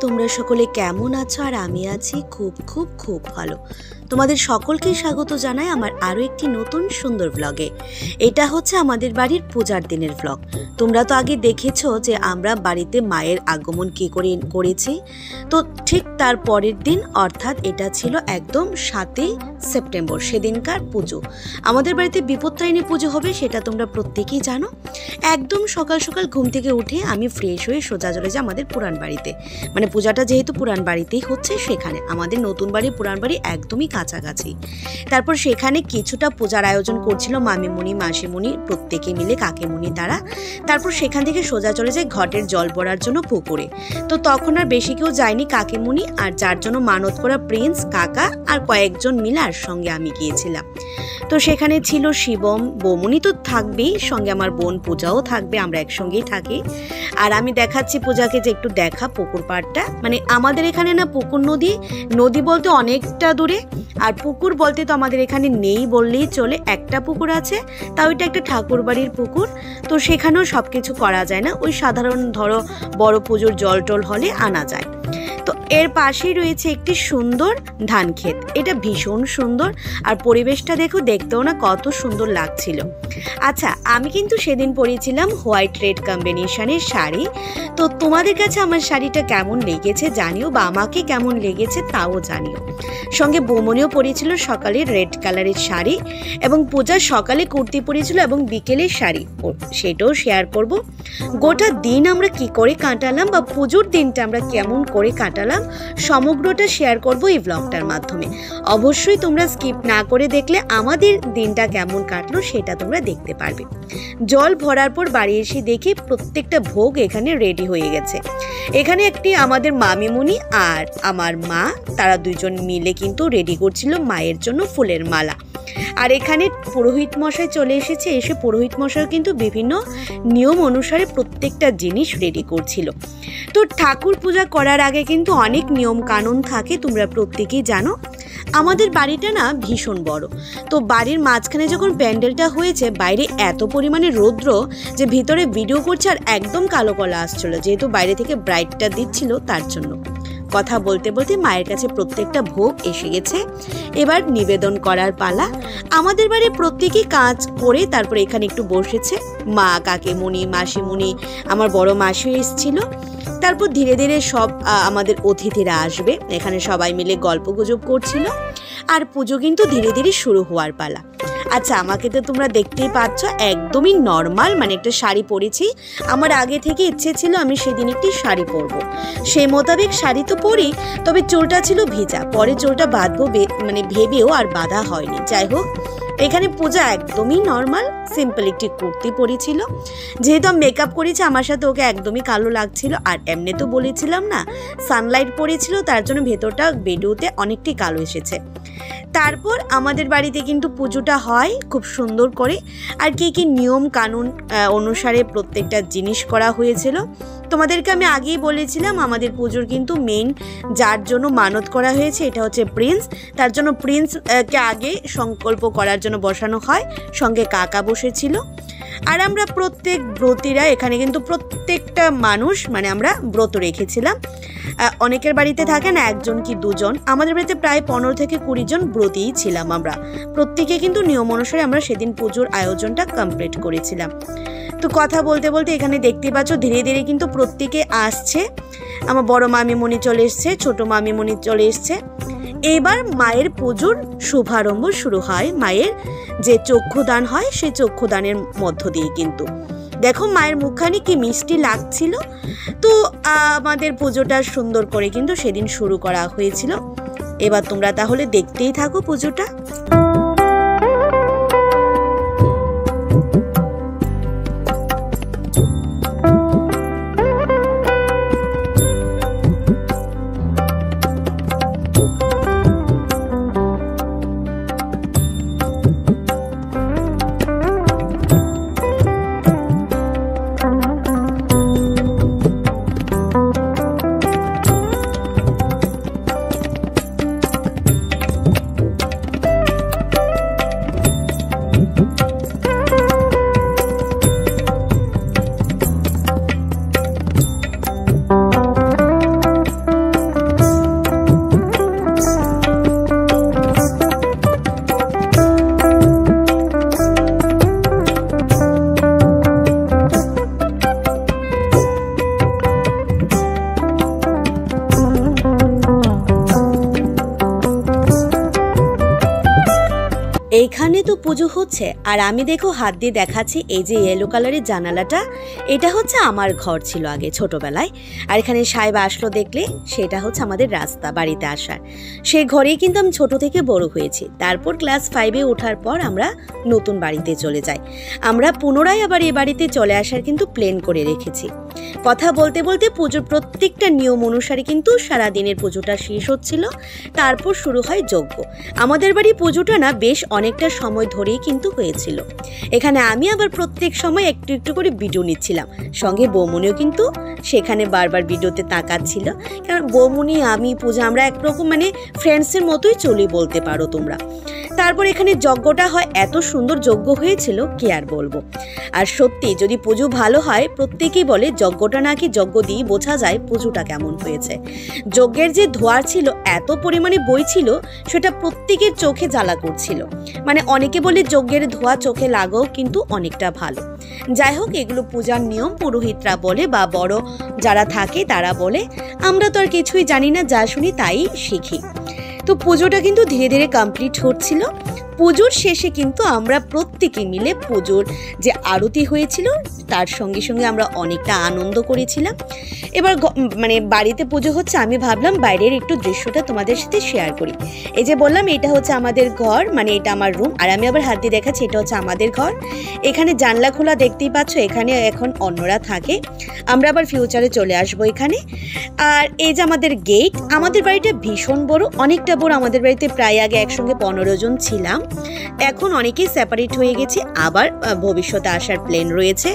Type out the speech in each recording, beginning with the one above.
তোমরা সকলে কেমন আছো? আর আমি আছি খুব খুব খুব ভালো। তোমাদের সকলকে স্বাগত জানাই আমার আরও একটি নতুন সুন্দর ব্লগে। এটা হচ্ছে আমাদের বাড়ির পূজার দিনের ব্লগ। তোমরা তো আগে দেখেছো যে আমরা বাড়িতে মায়ের আগমন কী করে করেছি। তো ঠিক তার পরের দিন অর্থাৎ এটা ছিল একদম 7ই সেপ্টেম্বর, সেদিনকার পুজো। আমাদের বাড়িতে বিপত্তারিণী পুজো হবে, সেটা তোমরা প্রত্যেকেই জানো। একদম সকাল সকাল ঘুম থেকে উঠে আমি ফ্রেশ হয়ে সোজা চলে যাই আমাদের পুরান বাড়িতে। মানে পূজাটা যেহেতু পুরান বাড়িতেই হচ্ছে, সেখানে আমাদের নতুন বাড়ি পুরান বাড়ি একদমই কাছাকাছি। তারপর সেখানে কিছুটা পূজার আয়োজন করছিল মামিমুনি মাসিমুনি প্রত্যেকে মিলে, কাকিমুনি তারা। তারপর সেখান থেকে সোজা চলে যায় ঘটের জল ভরার জন্য পুকুরে। তো তখন আর বেশি কেউ যায়নি, কাকিমুনি আর যার জন্য মানত করা প্রিন্স, কাকা আর কয়েকজন মিলে, আর সঙ্গে আমি গিয়েছিলাম। তো সেখানে ছিল শিবম, বৌমনি তো থাকবেই, সঙ্গে আমার বোন পূজাও থাকবে, আমরা একসঙ্গেই থাকি। আর আমি দেখাচ্ছি পূজাকে যে একটু দেখা পুকুর পাড়টা। মানে আমাদের এখানে না পুকুর নদী, নদী বলতে অনেকটা দূরে, আর পুকুর বলতে তো আমাদের এখানে নেই বললেই চলে। একটা পুকুর আছে, তাও এটা একটা ঠাকুর বাড়ির পুকুর। তো সেখানেও সব কিছু করা যায় না, ওই সাধারণ ধরো বড় পুজোর জল টল হলে আনা যায়। তো এর পাশেই রয়েছে একটি সুন্দর ধান ক্ষেত, এটা ভীষণ সুন্দর। আর পরিবেশটা দেখো, দেখতেও না কত সুন্দর লাগছিল। আচ্ছা, আমি কিন্তু সেদিন পরেছিলাম হোয়াইট রেড কম্বিনেশনের শাড়ি। তো তোমাদের কাছে আমার শাড়িটা কেমন লেগেছে জানিও, বা আমাকে কেমন লেগেছে তাও জানিও। সঙ্গে বৌমনিও পরেছিল সকালে রেড কালারের শাড়ি, এবং পূজার সকালে কুর্তি পরেছিল এবং বিকেলে শাড়ি, সেটাও শেয়ার করব। গোটা দিন আমরা কি করে কাটালাম বা পুজোর দিনটা আমরা কেমন করে কাটালাম সমগ্রটা শেয়ার করব এই ব্লগটার মাধ্যমে। অবশ্যই তোমরা স্কিপ না করে দেখলে আমাদের দিনটা কেমন কাটলো সেটা তোমরা দেখতে পারবে। জল ভরার পর বাড়ি এসে দেখি প্রত্যেকটা ভোগ এখানে রেডি হয়ে গেছে। এখানে একটি আমাদের মামিমুনি আর আমার মা, তারা দুইজন মিলে কিন্তু রেডি করছিল মায়ের জন্য ফুলের মালা। আর এখানে পুরোহিত মশাই চলে এসেছে, এসে পুরোহিত মশাই কিন্তু বিভিন্ন নিয়ম অনুসারে প্রত্যেকটা জিনিস রেডি করছিল। তো ঠাকুর পূজা করার আগে কিন্তু অনেক নিয়ম কানুন থাকে, তোমরা প্রত্যেকেই জানো। আমাদের বাড়িটা না ভীষণ বড়, তো বাড়ির মাঝখানে যখন প্যান্ডেলটা হয়েছে, বাইরে এত পরিমাণে রৌদ্র যে ভিতরে ভিডিও করছে আর একদম কালো কলা আসছিল, যেহেতু বাইরে থেকে ব্রাইটটা দিচ্ছিল তার জন্য। কথা বলতে বলতে মায়ের কাছে প্রত্যেকটা ভোগ এসে গেছে, এবার নিবেদন করার পালা। আমাদের বাড়ির প্রত্যেকেই কাজ করে তারপরে এখানে একটু বসেছে। মা, কাকিমুনি, মাসিমুনি, আমার বড় মাসিও এসেছিল। তারপর ধীরে ধীরে সব আমাদের অতিথিরা আসবে, এখানে সবাই মিলে গল্প গুজব করছিল। আর পুজো কিন্তু ধীরে ধীরে শুরু হওয়ার পালা। আচ্ছা, আমাকে তো তোমরা দেখতেই পাচ্ছ একদমই নর্মাল, মানে একটা শাড়ি পরেছি। আমার আগে থেকে ইচ্ছে ছিল আমি সেদিন একটি শাড়ি পরবো, সেই মোতাবেক শাড়ি তো পরি, তবে চুলটা ছিল ভিজা, পরে চুলটা বাঁধবো মানে ভেবেও আর বাঁধা হয়নি। যাই হোক, এখানে পূজা একদমই নর্মাল, সিম্পল একটি কুর্তি পরেছিল। যেহেতু আমি মেকআপ করেছি, আমার সাথে ওকে একদমই কালো লাগছিল। আর এমনি তো বলেছিলাম না, সানলাইট পড়েছিল, তার জন্য ভেতরটা ভিডিওতে অনেকটি কালো এসেছে। তারপর আমাদের বাড়িতে কিন্তু পুজোটা হয় খুব সুন্দর করে। আর কি কি নিয়ম কানুন অনুসারে প্রত্যেকটা জিনিস করা হয়েছিল তোমাদেরকে আমি আগেই বলেছিলাম। আমাদের পুজোর কিন্তু মেইন যার জন্য মানত করা হয়েছে এটা হচ্ছে প্রিন্স, তার জন্য প্রিন্সকে আগে সংকল্প করার জন্য বসানো হয়, সঙ্গে কাকা বসেছিল। আর আমরা প্রত্যেক ব্রতীরা এখানে কিন্তু প্রত্যেকটা মানুষ, মানে আমরা ব্রত রেখেছিলাম। অনেকের বাড়িতে থাকে না একজন কি দুজন, আমাদের বাড়িতে প্রায় 15 থেকে 20 জন ব্রতীই ছিলাম আমরা। প্রত্যেকে কিন্তু নিয়ম অনুসারে আমরা সেদিন পুজোর আয়োজনটা কমপ্লিট করেছিলাম। তো কথা বলতে বলতে এখানে দেখতে পাচ্ছ ধীরে ধীরে কিন্তু প্রত্যেকে আসছে। আমার বড় মামিমণি চলে এসছে, ছোট মামিমণি চলে এসছে। এবার মায়ের পুজোর শুভারম্ভ শুরু হয়। মায়ের যে চক্ষুদান হয় সেই চক্ষুদানের মধ্য দিয়ে কিন্তু দেখো মায়ের মুখখানি কি মিষ্টি লাগছিল। তো আমাদের পুজোটা সুন্দর করে কিন্তু সেদিন শুরু করা হয়েছিল। এবার তোমরা তাহলে দেখতেই থাকো পুজোটা। এখানে তো পুজো হচ্ছে আর আমি দেখো হাত দিয়ে দেখাচ্ছি এই যে ইয়েলো কালারের জানালাটা, এটা হচ্ছে আমার ঘর ছিল আগে ছোটবেলায়। আর এখানে সাহেব আসলো দেখলে সেটা হচ্ছে আমাদের রাস্তা বাড়িতে আসার। সেই ঘরেই কিন্তু আমি ছোট থেকে বড় হয়েছি। তারপর ক্লাস 5-এ ওঠার পর আমরা নতুন বাড়িতে চলে যাই। আমরা পুনরায় আবার এই বাড়িতে চলে আসার কিন্তু প্ল্যান করে রেখেছি। কথা বলতে বলতে পুজোর প্রত্যেকটা নিয়ম অনুসারে কিন্তু সারাদিনের পুজোটা শেষ হচ্ছিল। তারপর শুরু হয় যজ্ঞ। আমাদের বাড়ি পুজোটা না বেশ অনেকটা সময় ধরেই কিন্তু হয়েছিল। এখানে আমি আবার প্রত্যেক সময় একটু একটু করে ভিডিও নিচ্ছিলাম, সঙ্গে বৌমনিও কিন্তু সেখানে বারবার ভিডিওতে তাকাচ্ছিল। কারণ বৌমনি আমি পূজা আমরা একরকম মানে ফ্রেন্ডসের মতোই চলি বলতে পারো তোমরা। তারপর এখানে যজ্ঞটা হয়, এত সুন্দর যজ্ঞ হয়েছিল কি আর বলবো। আর সত্যি যদি পুজো ভালো হয় প্রত্যেকেই বলে যজ্ঞটা নাকি যজ্ঞ দিয়ে বোঝা যায় পুজোটা কেমন হয়েছে। যজ্ঞের যে ধোঁয়া ছিল এত পরিমাণে বইছিল সেটা প্রত্যেকের চোখে জ্বালা করছিল। মানে অনেকে বলে যজ্ঞের ধোঁয়া চোখে লাগাও কিন্তু অনেকটা ভালো। যাই হোক, এগুলো পূজার নিয়ম পুরোহিতরা বলে বা বড় যারা থাকে তারা বলে। আমরা তো আর কিছুই জানি না, যা শুনি তাই শিখি। তো পুজোটা কিন্তু ধীরে ধীরে কমপ্লিট হচ্ছিল। পুজোর শেষে কিন্তু আমরা প্রত্যেকে মিলে পুজোর যে আরতি হয়েছিল তার সঙ্গে সঙ্গে আমরা অনেকটা আনন্দ করেছিলাম। এবার মানে বাড়িতে পুজো হচ্ছে, আমি ভাবলাম বাইরের একটু দৃশ্যটা তোমাদের সাথে শেয়ার করি। এই যে বললাম এটা হচ্ছে আমাদের ঘর, মানে এটা আমার রুম। আর আমি আবার হাত দিয়ে দেখাচ্ছি এটা হচ্ছে আমাদের ঘর। এখানে জানলা খোলা দেখতেই পাচ্ছ, এখানে এখন অন্যরা থাকে। আমরা আবার ফিউচারে চলে আসবো এখানে। আর এই যে আমাদের গেট। আমাদের বাড়িটা ভীষণ বড়, অনেকটা বড়। আমাদের বাড়িতে প্রায় আগে একসঙ্গে 15 জন ছিলাম, এখন অনেকেই সেপারেট হয়ে গেছে, আবার ভবিষ্যতে আসার প্ল্যান রয়েছে।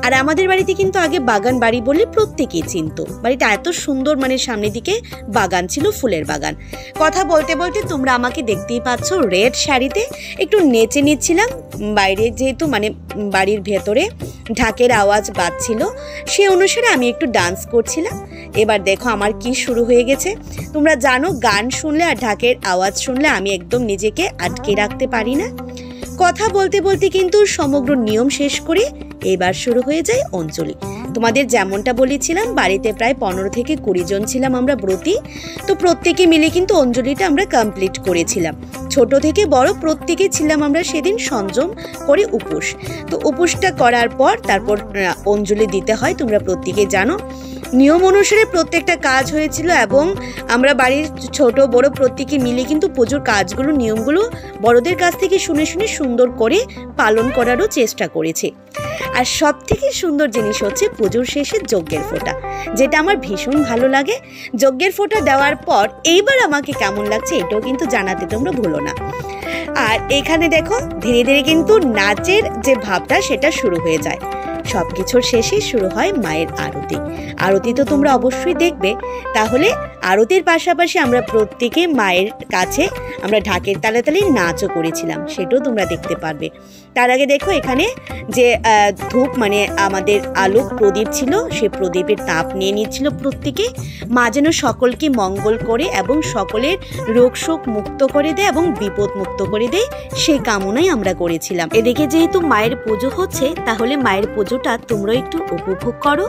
আর আমাদের বাড়িতে কিন্তু আগে বাগান বাড়ি বলে প্রত্যেকেই চিনত। বাড়িটা এত সুন্দর, মানে সামনের দিকে বাগান ছিল, ফুলের বাগান। কথা বলতে বলতে তোমরা আমাকে দেখতেই পাচ্ছ রেড শাড়িতে একটু নেচে নিচ্ছিলাম। বাইরে যেহেতু মানে বাড়ির ভেতরে ঢাকের আওয়াজ বাজছিল, সে অনুসারে আমি একটু ডান্স করছিলাম। এবার দেখো আমার কি শুরু হয়ে গেছে। তোমরা জানো গান শুনলে আর ঢাকের আওয়াজ শুনলে আমি একদম নিজেকে আটকে রাখতে পারি না। কথা বলতে বলতে কিন্তু সমগ্র নিয়ম শেষ করে এবার শুরু হয়ে যায় অঞ্জলি। তোমাদের যেমনটা বলেছিলাম বাড়িতে প্রায় 15 থেকে 20 জন ছিলাম আমরা ব্রতী। তো প্রত্যেকে মিলে কিন্তু অঞ্জলিটা আমরা কমপ্লিট করেছিলাম। ছোট থেকে বড় প্রত্যেকে ছিলাম আমরা সেদিন সংযম করে উপোস। তো উপোসটা করার পর তারপর অঞ্জলি দিতে হয়, তোমরা প্রত্যেকে জানো। নিয়ম অনুসারে প্রত্যেকটা কাজ হয়েছিল এবং আমরা বাড়ির ছোট বড় প্রত্যেকে মিলে কিন্তু পুজোর কাজগুলো নিয়মগুলো বড়দের কাছ থেকে শুনে শুনে সুন্দর করে পালন করারও চেষ্টা করেছি। আর সব থেকে সুন্দর জিনিস হচ্ছে পুজোর শেষে যজ্ঞের ফোঁটা, যেটা আমার ভীষণ ভালো লাগে। যজ্ঞের ফোঁটা দেওয়ার পর এইবার আমাকে কেমন লাগছে এটাও কিন্তু জানাতে তোমরা ভুলো না। আর এখানে দেখো ধীরে ধীরে কিন্তু নাচের যে ভাবটা সেটা শুরু হয়ে যায়। সবকিছুর শেষে শুরু হয় মায়ের আরতি। আরতি তো তোমরা অবশ্যই দেখবে। তাহলে আরতির পাশাপাশি আমরা প্রত্যেকে মায়ের কাছে আমরা ঢাকের তালে তালে নাচও করেছিলাম, সেটাও তোমরা দেখতে পারবে। তার আগে দেখো এখানে যে ধূপ মানে আমাদের আলোক প্রদীপ ছিল, সে প্রদীপের তাপ নিয়ে নিচ্ছিল প্রত্যেকে। মা যেন সকলকে মঙ্গল করে এবং সকলের রোগ শোক মুক্ত করে দেয় এবং বিপদ মুক্ত করে দেয়, সেই কামনাই আমরা করেছিলাম। এদিকে যেহেতু মায়ের পুজো হচ্ছে, তাহলে মায়ের পুজোটা তোমরা একটু উপভোগ করো।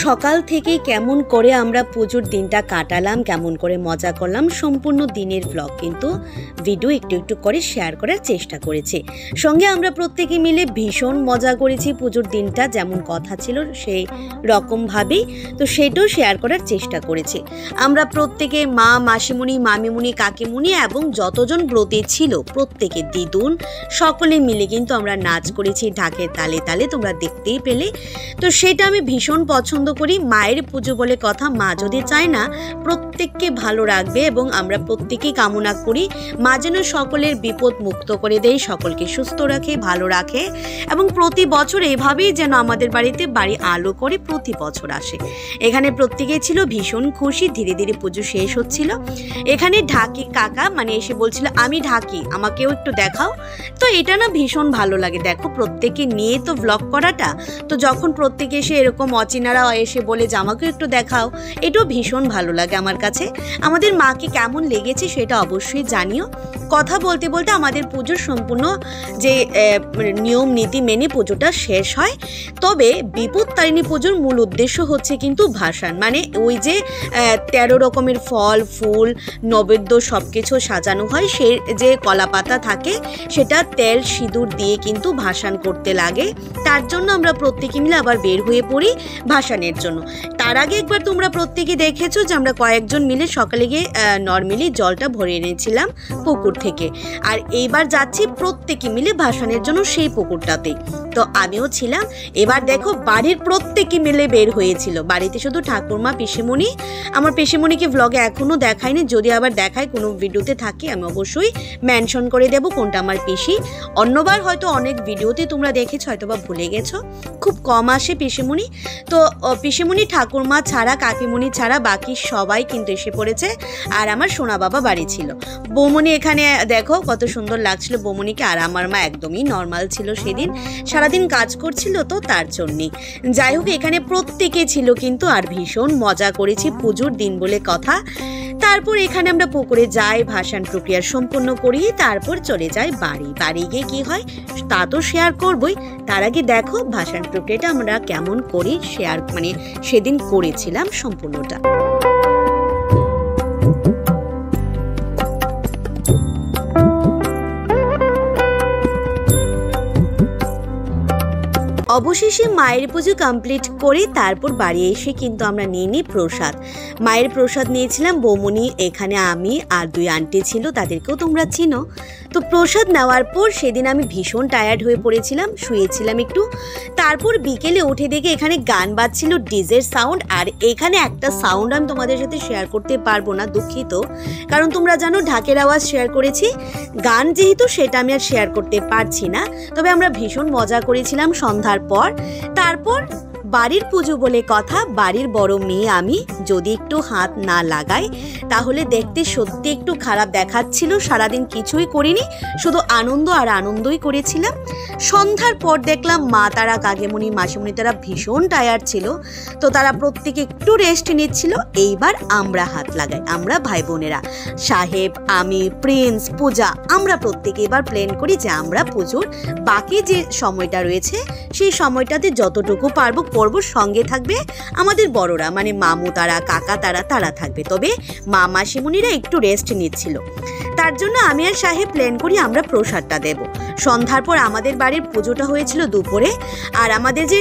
সকাল থেকে কেমন করে আমরা পুজোর দিনটা কাটালাম, কেমন করে মজা করলাম, সম্পূর্ণ দিনের ব্লগ কিন্তু ভিডিও একটু একটু করে শেয়ার করার চেষ্টা করেছি। সঙ্গে আমরা প্রত্যেকে মিলে ভীষণ মজা করেছি পুজোর দিনটা, যেমন কথা ছিল সেই রকমভাবেই তো সেটাও শেয়ার করার চেষ্টা করেছি। আমরা প্রত্যেকে মা, মাসিমণি, মামিমণি, কাকিমণি এবং যতজন ব্রতে ছিল প্রত্যেকে দিদুন সকলে মিলে কিন্তু আমরা নাচ করেছি ঢাকের তালে তালে, তোমরা দেখতেই পেলে। তো সেটা আমি ভীষণ পছন্দ করি। মায়ের পুজো বলে কথা, মা যদি চায় না প্রত্যেককে ভালো রাখবে এবং আমরা প্রত্যেকেই কামনা করি মা যেন সকলের বিপদ মুক্ত করে দেয়, সকলকে সুস্থ রাখে, ভালো রাখে এবং প্রতি বছর এভাবেই যেন আমাদের বাড়িতে বাড়ি আলো করে প্রতি বছর আসে। এখানে প্রত্যেকেই ছিল ভীষণ খুশি। ধীরে ধীরে পুজো শেষ হচ্ছিল। এখানে ঢাকি কাকা মানে এসে বলছিল আমি ঢাকি, আমাকেও একটু দেখাও। তো এটা না ভীষণ ভালো লাগে, দেখো প্রত্যেকে নিয়ে তো ব্লগ করাটা, তো যখন প্রত্যেকে এসে এরকম অচিনারা এসে বলে যে আমাকেও একটু দেখাও, এটাও ভীষণ ভালো লাগে আমার কাছে। আমাদের মাকে কেমন লেগেছে সেটা অবশ্যই জানিও। কথা বলতে বলতে আমাদের পুজোর সম্পূর্ণ যে নিয়ম নীতি মেনে পুজোটা শেষ হয়। তবে বিপত্তারিণী পুজোর মূল উদ্দেশ্য হচ্ছে কিন্তু ভাসান, মানে ওই যে 13 রকমের ফল ফুল নৈবেদ্য সব কিছু সাজানো হয়, সে যে কলা পাতা থাকে সেটা তেল সিঁদুর দিয়ে কিন্তু ভাসান করতে লাগে। তার জন্য আমরা প্রত্যেকে মিলে আবার বের হয়ে পড়ি ভাসানের জন্য। তার আগে একবার তোমরা প্রত্যেকে দেখেছো যে আমরা কয়েকজন মিলে সকালে গিয়ে নর্মালি জলটা ভরে এনেছিলাম পুকুর থেকে, আর এইবার যাচ্ছি প্রত্যেকে মিলে ভাসানের জন্য সেই পুকুরটাতে। তো আমিও ছিলাম। এবার দেখো বাড়ির প্রত্যেকে মিলে বের হয়েছিল, বাড়িতে শুধু ঠাকুরমা, পিসিমণি। আমার পিসিমণিকে ব্লগে এখনো দেখায়নি, যদি আবার দেখায় কোনো ভিডিওতে থাকে আমি অবশ্যই মেনশন করে দেব কোনটা আমার পিসি। অন্যবার হয়তো অনেক ভিডিওতে তোমরা দেখেছো, হয়তো বা ভুলে গেছো, খুব কম আসে পিসিমণি। তো পিসিমণি, ঠাকুরমা ছাড়া, কাকিমণি ছাড়া বাকি সবাই কিন্তু এসে পড়েছে। আর আমার সোনা বাবা বাড়ি ছিল। বৌমণি এখানে দেখো কত সুন্দর লাগছিল বৌমণিকে। আর আমার মা একদমই নর্মাল ছিল সেদিন, সারাদিন কাজ করছিল তো তার জন্যই। যাই হোক এখানে প্রত্যেকে ছিল কিন্তু, আর ভীষণ মজা করেছি পুজোর দিন বলে কথা। তারপর এখানে আমরা পুকুরে যাই, ভাসান প্রক্রিয়া সম্পন্ন করি, তারপর চলে যাই বাড়ি। বাড়ি গিয়ে কি হয় তা তো শেয়ার করবই। তার আগে দেখো ভাসান প্রক্রিয়াটা আমরা কেমন করি শেয়ার, মানে সেদিন করেছিলাম সম্পূর্ণটা। অবশেষে মায়ের পুজো কমপ্লিট করে তারপর বাড়ি এসে কিন্তু আমরা নিয়ে নিই প্রসাদ। মায়ের প্রসাদ নিয়েছিলাম বৌমণি, এখানে আমি আর 2 আন্টি ছিল, তাদেরকেও তোমরা চিনো। তো প্রসাদ নেওয়ার পর সেদিন আমি ভীষণ টায়ার্ড হয়ে পড়েছিলাম, শুয়েছিলাম একটু। তারপর বিকেলে উঠে দেখে এখানে গান বাজছিল, ডিজের সাউন্ড। আর এখানে একটা সাউন্ড আমি তোমাদের সাথে শেয়ার করতে পারবো না, দুঃখিত, কারণ তোমরা জানো ঢাকের আওয়াজ শেয়ার করেছি, গান যেহেতু সেটা আমি আর শেয়ার করতে পারছি না। তবে আমরা ভীষণ মজা করেছিলাম সন্ধ্যার পর। তারপর বাড়ির পুজো বলে কথা, বাড়ির বড় মেয়ে আমি, যদি একটু হাত না লাগাই তাহলে দেখতে সত্যি একটু খারাপ দেখাচ্ছিল। সারাদিন কিছুই করিনি, শুধু আনন্দ আর আনন্দই করেছিলাম। সন্ধ্যার পর দেখলাম মা তারা, কাকিমণি, মাসিমণি তারা ভীষণ টায়ার্ড ছিল, তো তারা প্রত্যেকে একটু রেস্ট নিচ্ছিল। এইবার আমরা হাত লাগাই, আমরা ভাই বোনেরা, সাহেব, আমি, প্রিন্স, পূজা, আমরা প্রত্যেকে এবার প্ল্যান করি যে আমরা পুজোর বাকি যে সময়টা রয়েছে সেই সময়টাতে যতটুকু পারবো করবো। সঙ্গে থাকবে আমাদের বড়রা, মানে মামু তারা, কাকা তারা, তারা থাকবে। তবে মা, মাসিমণিরা একটু রেস্ট নিচ্ছিল। তার জন্য আমি আর সাহেব প্ল্যান করি আমরা প্রসাদটা দেব। সন্ধ্যার পর আমাদের বাড়ির পুজোটা হয়েছিল দুপুরে, আর আমাদের যে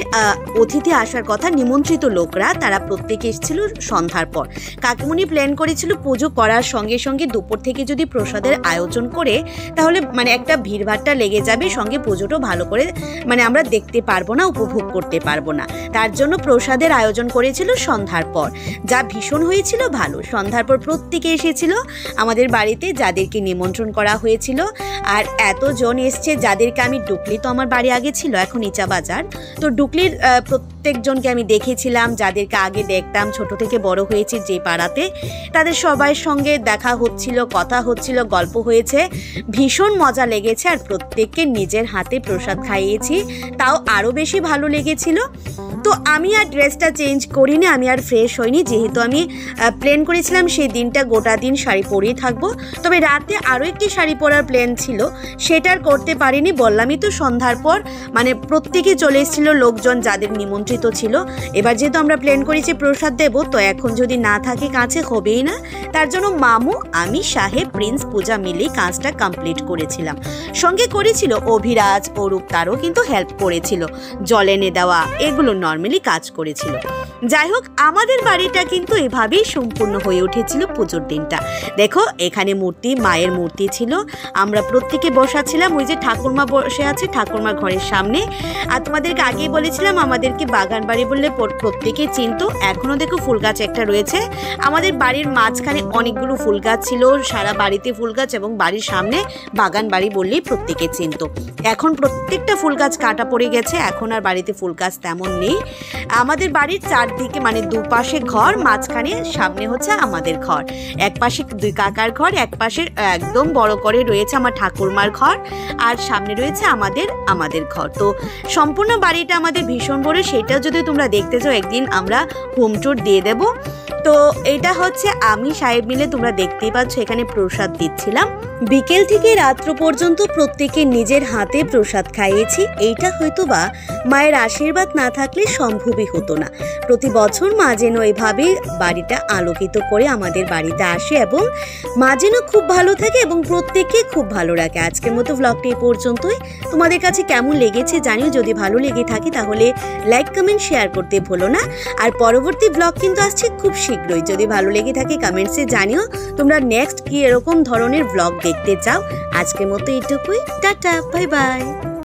অতিথি আসার কথা নিমন্ত্রিত লোকরা তারা প্রত্যেকে এসেছিল সন্ধ্যার পর। কাকিমণি প্ল্যান করেছিল পুজো করার সঙ্গে সঙ্গে দুপুর থেকে যদি প্রসাদের আয়োজন করে তাহলে মানে একটা ভিড়ভাট্টা লেগে যাবে, সঙ্গে পুজোটাও ভালো করে মানে আমরা দেখতে পারবো না, উপভোগ করতে পারবো না। তার জন্য প্রসাদের আয়োজন করেছিল সন্ধ্যার পর, যা ভীষণ হয়েছিল ভালো। সন্ধ্যার পর প্রত্যেকে এসেছিল আমাদের বাড়িতে যাদেরকে নিমন্ত্রণ করা হয়েছিল। আর এতজন এসছে যাদেরকে আমি, ডুকলি তো আমার বাড়ি আগে ছিল, এখন ইচা বাজার, তো ডুকলির প্রত্যেকজনকে আমি দেখেছিলাম, যাদেরকে আগে দেখতাম, ছোট থেকে বড় হয়েছি যে পাড়াতে, তাদের সবার সঙ্গে দেখা হচ্ছিল, কথা হচ্ছিল, গল্প হয়েছে, ভীষণ মজা লেগেছে। আর প্রত্যেককে নিজের হাতে প্রসাদ খাইয়েছি, তাও আরও বেশি ভালো লেগেছিল। তো আমি আর ড্রেসটা চেঞ্জ করিনি, আমি আর ফ্রেশ হইনি, যেহেতু আমি প্ল্যান করেছিলাম সেই দিনটা গোটা দিন শাড়ি পরেই থাকবো। তবে রাত রাতে আরও একটি শাড়ি পরার প্ল্যান ছিল, সেটার করতে পারিনি। বললামই তো সন্ধ্যার পর মানে প্রত্যেকে চলে এসেছিল, লোকজন যাদের নিমন্ত্রিত ছিল। এবার যেহেতু আমরা প্ল্যান করেছি প্রসাদ দেবো, তো এখন যদি না থাকে কাছে হবেই না, তার জন্য মামু, আমি, সাহেব, প্রিন্স, পূজা মিলেই কাজটা কমপ্লিট করেছিলাম। সঙ্গে করেছিল অভিরাজ, অরূপ, তারও কিন্তু হেল্প করেছিল, জল এনে দেওয়া, এগুলো নর্মালি কাজ করেছিল। যাই হোক, আমাদের বাড়িটা কিন্তু এভাবেই সম্পূর্ণ হয়ে উঠেছিল পুজোর দিনটা। দেখো এখানে মূর্তি, মায়ের মূর্তি ছিল, আমরা প্রত্যেকে বসাছিলাম। ওই যে ঠাকুরমা বসে আছে ঠাকুরমার ঘরের সামনে। আর তোমাদেরকে আগেই বলেছিলাম আমাদেরকে বাগান বাড়ি বললে প্রত্যেকে চিনতো। এখনও দেখো ফুল গাছ একটা রয়েছে। আমাদের বাড়ির মাঝখানে অনেকগুলো ফুল গাছ ছিল, সারা বাড়িতে ফুল গাছ, এবং বাড়ির সামনে বাগান বাড়ি বললেই প্রত্যেকে চিনতো। এখন প্রত্যেকটা ফুল গাছ কাটা পড়ে গেছে, এখন আর বাড়িতে ফুল গাছ তেমন নেই। আমাদের বাড়ির চারদিকে মানে দুপাশে ঘর, মাঝখানে সামনে হচ্ছে আমাদের ঘর। এক পাশে দুই কাকার ঘর, এক পাশে একদম বড় করে রয়েছে আমার ঠাকুরমার ঘর, আর সামনে রয়েছে আমাদের ঘর। তো সম্পূর্ণ বাড়িটা আমাদের ভীষণ বড়। সেটা যদি তোমরা দেখতে চাও একদিন আমরা হোম ট্যুর দিয়ে দেব। তো এটা হচ্ছে আমি, সাহেব মিলে, তোমরা দেখতেই পাচ্ছ এখানে প্রসাদ দিচ্ছিলাম। বিকেল থেকে রাত্র পর্যন্ত প্রত্যেকে নিজের হাতে প্রসাদ খাইয়েছি। এইটা হয়তো বা মায়ের আশীর্বাদ না থাকলে সম্ভবই হতো না। প্রতি বছর মা যেন এভাবে বাড়িটা আলোকিত করে আমাদের বাড়িতে আসে, এবং মা যেন খুব ভালো থাকে এবং প্রত্যেককে খুব ভালো রাখে। আজকের মতো ব্লগটি এই পর্যন্তই। তোমাদের কাছে কেমন লেগেছে জানিও। যদি ভালো লেগে থাকে তাহলে লাইক, কমেন্ট, শেয়ার করতে ভুলো না। আর পরবর্তী ব্লগ কিন্তু আসছে খুব শীঘ্রই। যদি ভালো লেগে থাকে কমেন্টসে জানিও তোমরা নেক্সট কি এরকম ধরনের ব্লগ দেখতে চাও। আজকের মতো এইটুকুই, টাটা, বাই বাই।